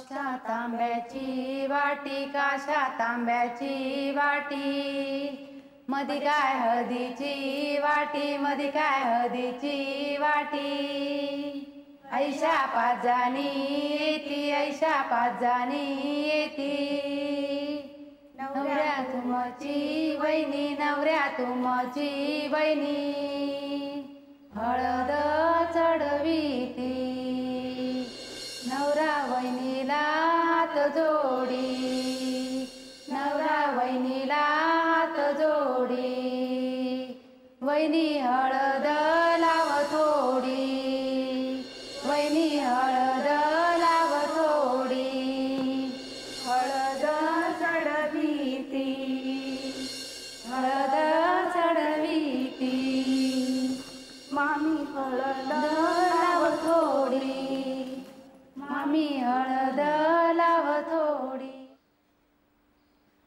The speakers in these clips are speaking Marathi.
तांब्याची वाटी काशा तांब्याची वाटी मधी काय हळदीची वाटी मधी काय हळदीची वाटी ऐशा पाच जणी येती ऐशा पाच जणी येती नवऱ्या तुमची वहिनी नवऱ्या तुमची वहिनी हळद चढवीती नवरा वहिनीला हात जोडी नवरा वहिनीला हात जोडी वहिनी हळद लाव थोडी वहिनी हळद लाव थोडी हळद चढवीती हळद चढवीती मामी हळद लाव थोडी मामी हळद लाव थोडी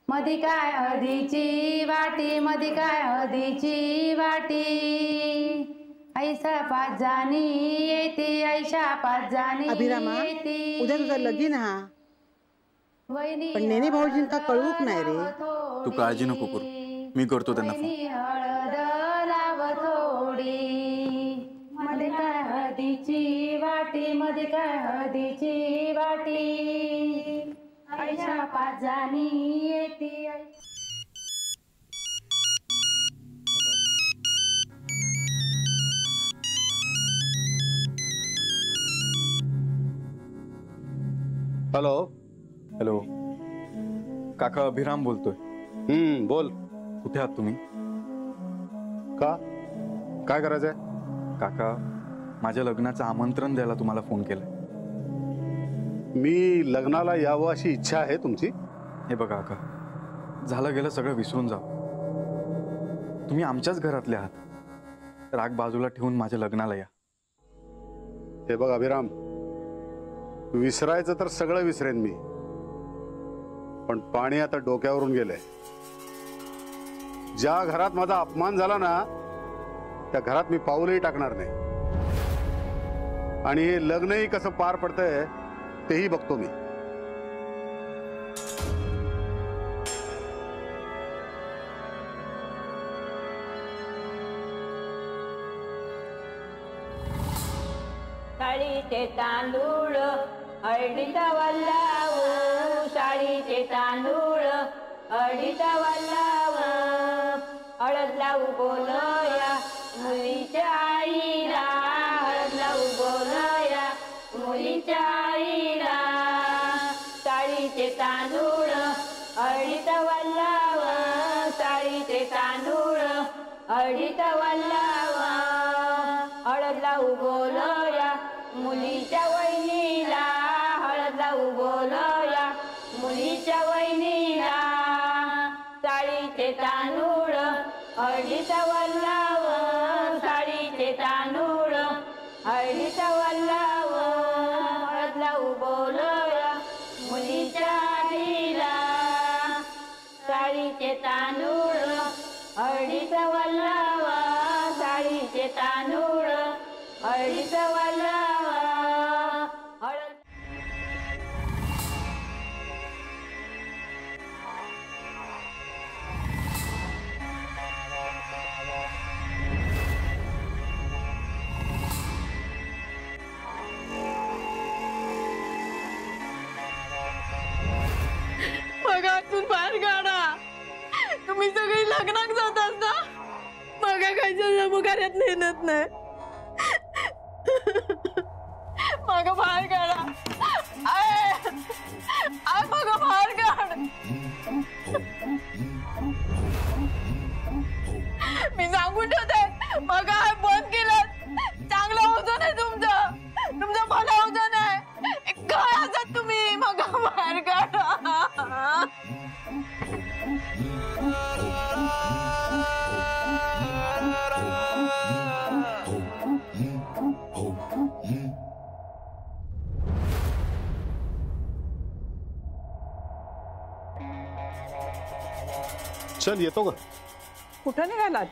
मधी काय हळदीची वाटी मधी काय हळदीची वाटी ऐसा पाच जणी येती ऐशा पाच जणी येती उद्या तुझा लगीन हा पण नेने भाऊजींना कळूक नाही रे तू काळजी नको करू मी करतो त्यांना फोन हळद लाव थोडी मध्ये काय हळदीची वाटी मध्ये काय हळदीची वाटी ऐशा पाच जणी येती हॅलो हॅलो काका अभिराम बोलतोय बोल कुठे आहात तुम्ही का काय करायचंय काका माझ्या लग्नाचं आमंत्रण द्यायला तुम्हाला फोन केलाय मी लग्नाला यावं अशी इच्छा आहे तुमची हे बघा काका झालं गेलं सगळं विसरून जा तुम्ही आमच्याच घरातले आहात राग बाजूला ठेवून माझ्या लग्नाला या हे बघ अभिराम विसरायचं तर सगळं विसरेन मी पण पाणी आता डोक्यावरून गेलंय ज्या घरात माझा अपमान झाला ना त्या घरात मी पाऊलही टाकणार नाही आणि हे लग्नही कसं पार पडतंय तेही बघतो मी शाळीचे तांदूळ हळदीचा वल्लाव शाळीचे तांदूळ हळदीचा वल्लाव हळद लावू बोलया मुलीच्या आईला हळद लावू बोलया मुलीच्या आईला शाळीचे तांदूळ हळदीचा वल्लाव शाळीचे तांदूळ हळदीचा वल्लाव हळद लावू बोलया मुलीच्या वहिनीला हळद लावू बोलया मुलीच्या वहिनीला साडीचे तांदूळ हळदीचा वल्लाव साडीचे तांदूळ हळदीचा वल्लाव हळद लावू बोलया मुलीच्या आईला साडीचे तांदूळ हळदीचा वल्लाव साडीचे तांदूळ हळदीचा वल्लाव हळद मग आतून बाहेर काढा तुम्ही सगळी लग्नाक जात असता मग खायच्या मुखाऱ्यात नेत नाही मग बाहेर काढा आय मग बाहेर काढ मी सांगून ठेवते मग बंद केलं चांगलं होतं नाही तुमचं भलं होतं नाही काय आहात तुम्ही मग बाहेर काढा चल येतो ग कुठं निघालात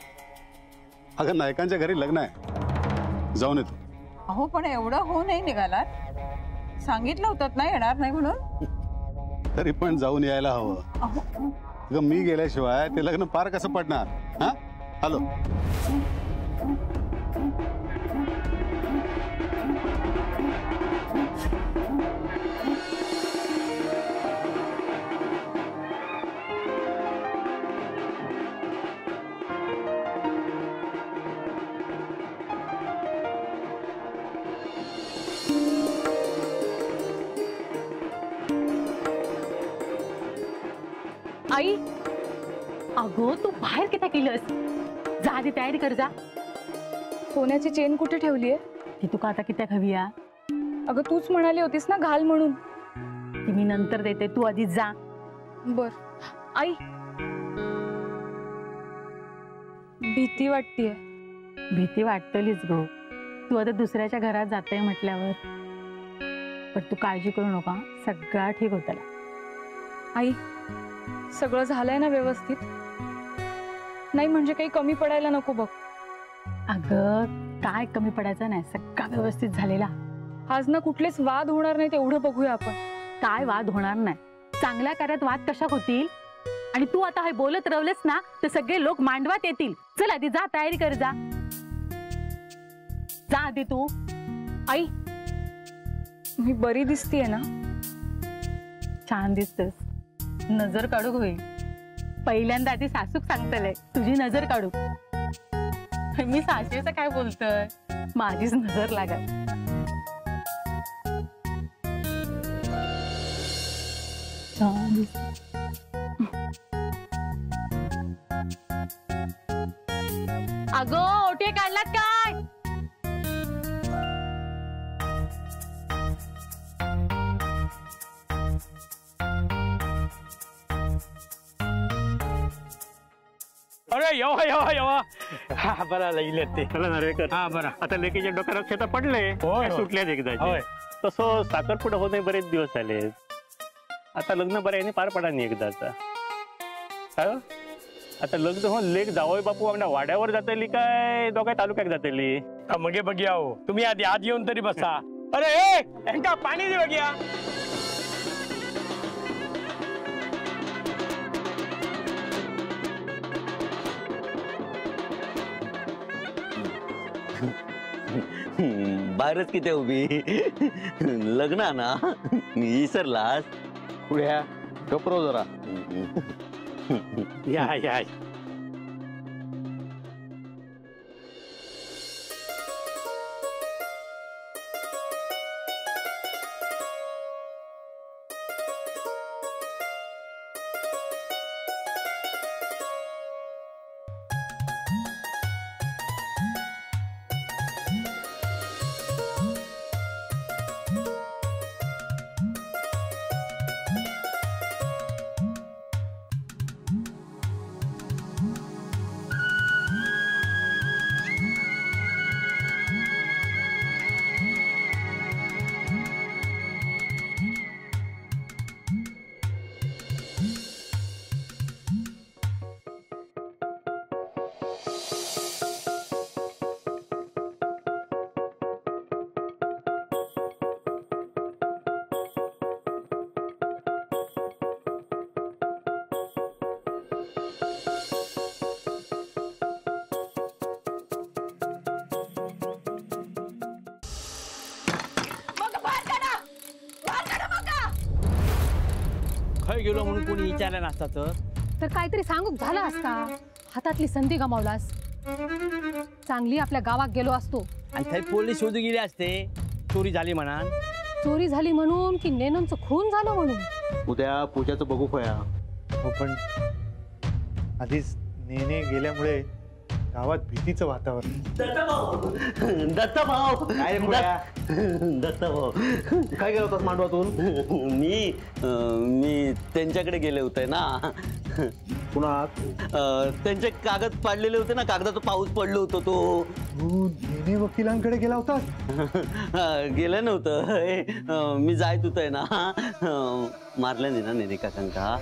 अगं नायकांच्या घरी लग्न आहे जाऊन येतो अहो पण एवढं हो नाही निघालात सांगितलं होतं ना येणार नाही म्हणून. तरी पण जाऊन यायला हवं. अगं मी गेल्याशिवाय ते लग्न पार कसं पडणार? हा हॅलो. आई अगो तू बाहेर किती केलंस? जा आधी तयारी कर जा. सोन्याची चेन कुठे ठेवलीये? ती तुका आता किती हवी आ? अगं तूच म्हणाली होतीस ना घाल म्हणून. ती मी नंतर देते, तू आधी जा. बर. आई भीती वाटतेय. भीती वाटतलीच गो. तू आता दुसऱ्याच्या घरात जाते म्हटल्यावर. पण तू काळजी करू नका, सगळं ठीक होतं. आई सगळं झालंय ना व्यवस्थित? नाही म्हणजे काही कमी पडायला नको बघ. अगं काय कमी पडायचं नाही, सगळं व्यवस्थित झालेला. आज ना कुठलेच वाद होणार नाही तेवढं बघूया आपण. काय वाद होणार नाही? चांगल्या कार्यात वाद कशा होतील? आणि तू आता हे बोलत राहिलेस ना तर सगळे लोक मांडवात येतील. चल आधी जा तयारी कर जा. जा आधी तू. आई मी बरी दिसतीये ना? छान दिसतेस. नजर काढू होईल. पहिल्यांदा आधी सासूक सांगतलंय तुझी नजर काढू. मी सासूचं काय बोलतोय, माझीच नजर लागल. अगो ओटे काढलात काय? अरे येवा येवा येवा. हा बरा लागले ते. चला नार्वेकर. हा बरा. आता लेकीच्या डोक्यात खेळता पडले. सुटल्यात एकदाचे. तसं साखरपुडा होत नाही बरेच दिवस झाले. आता लग्न बरं याने पार पडा नाही एकदाचा. आता लग्न हो लेक जावय बापू आमच्या वाड्यावर जातली काय दोघा तालुक्यात जातली? मगे बघिया हो. तुम्ही आधी आज येऊन तरी बसा. अरे पाणी दे बघिया. बाहेरच किती उभी लग्न ना विसरलास? पुढ्या गप्रो जरा. या या. खय गेलो म्हणून कोणी विचारलं नसता तर काहीतरी सांगूक झाला असता. हातातली संधी गमावलास. चांगली आपल्या गावात गेलो असतो. आणि थंय पोलीस शोधू गेले असते. चोरी झाली म्हणा. चोरी झाली म्हणून की नेनंचं खून झालं म्हणून? उद्या पूजाचं बघू खोया. हो पण आधीच नेने गेल्यामुळे गावात भीतीचं वातावरण. दत्ताभाऊ काय रे दत्ताभाऊ काय गेला होतास मांडवातून? मी त्यांच्याकडे गेले होते ना. पुन्हा त्यांचे कागद पाडलेले होते ना. कागदाचा पाऊस पडलो होतो तो. नेने वकिलांकडे गेला होतास? गेलं नव्हतं. मी जायत होतोय ना. मारलं नाही ना नेने काकांका?